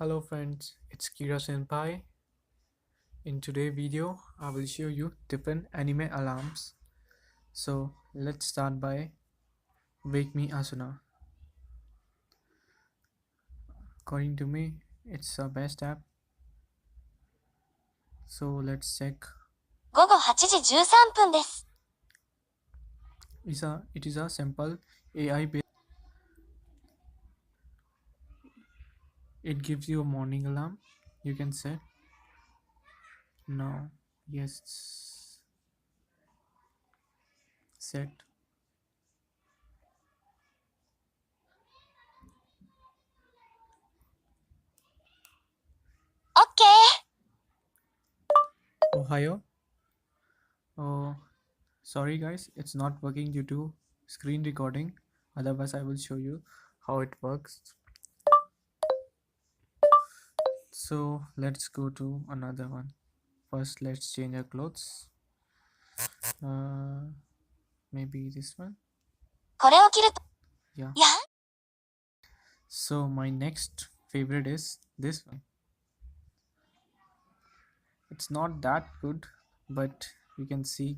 Hello friends, it's Kira Senpai. In today's video, I will show you different anime alarms. So let's start by Wake Me Asuna. According to me, it's the best app. So let's check. 午後8時13分です。 It is a simple AI based. It gives you a morning alarm. You can set. Now, yes, set. OK! Ohio. Oh, sorry guys, it's not working due to screen recording. Otherwise, I will show you how it works. So let's go to another one. First, let's change our clothes. Maybe this one. これを着ると、 Yeah. いや、 So my next favorite is this one. It's not that good, but you can see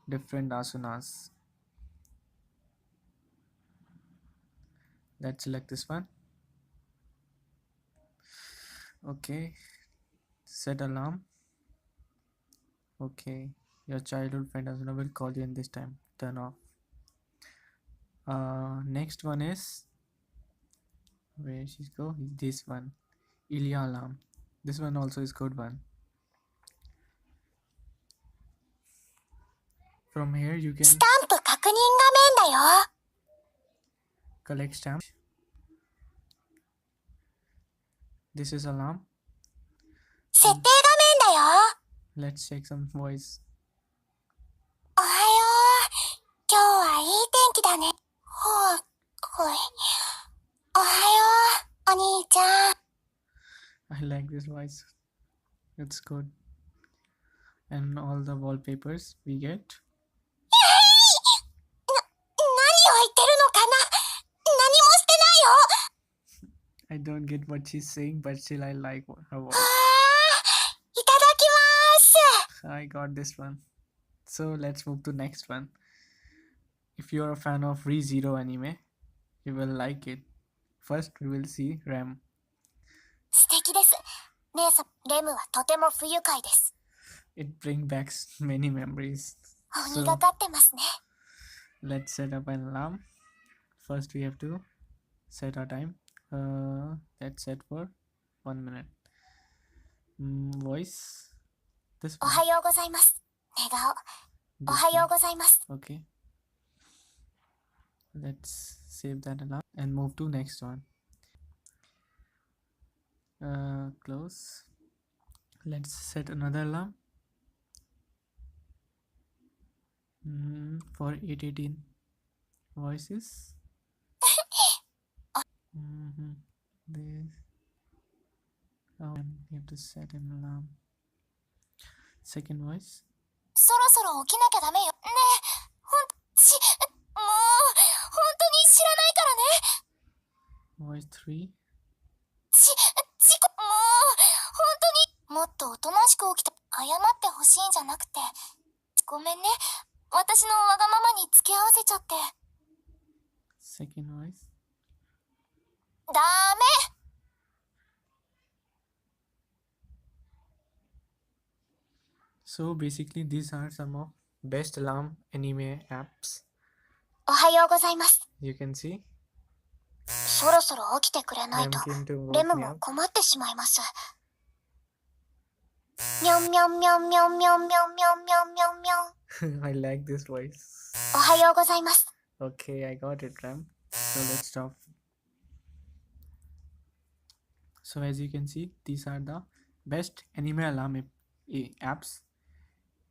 different asunas. Let's select this one. Okay. Set alarm. Okay. Your childhood friend asuna will call you in this time. Turn off. Next one is where she's go. This one. Ilya alarm. This one also is good one. From here you can スタンプ確認画面だよ。 collect stamp. This is alarm. 設定画面だよ。 Let's check some voice. おはよう。今日はいい天気だね。ほい。おはよう、お兄ちゃん。 I like this voice. It's good. And all the wallpapers we get. 何を言ってるのかな。何もしてないよ。 I don't get what she's saying, but still I like her voice. いただきます。 I got this one. So let's move to next one. If you're a fan of ReZero anime, you will like it. First we will see Rem. 素敵です。姉さん、レムはとても不愉快です。 It brings back many memories. 鬼がかってますね。 Let's set up an alarm. First we have to set our time. Let's set for 1 minute. Voice. This お one. はようございます。寝顔。お This はよう one. ございます。 Okay. Let's save that alarm and move to next one. Close. Let's set another alarm. For 8:18 voices. This. Oh, and we have to set an alarm. Second voice. そろそろ起きなきゃダメよ。ねえ、もう、本当に知らないからね。 Voice 3. もう、本当に。もっとおとなしく起きた。謝ってほしいんじゃなくて。ごめんね。私のわがままに付き合わせちゃって。 Second voice. ダメ。 So basically these are some of best alarm anime apps. おはようございます。 You can see. そろそろ起きてくれない Rem と。 came to レ wake ム me も up. 困ってしまいます。みょんみょんみょんみょんみょんみょんみょんみょんみょんみょん。 I like this voice. おはようございます。 Okay, I got it, Ram. So let's stop. So as you can see, these are the best anime alarm apps.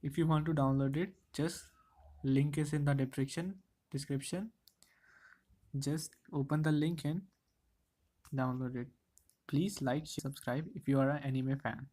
If you want to download it, just link is in the description. Just open the link and download it. Please like, share, subscribe if you are an anime fan.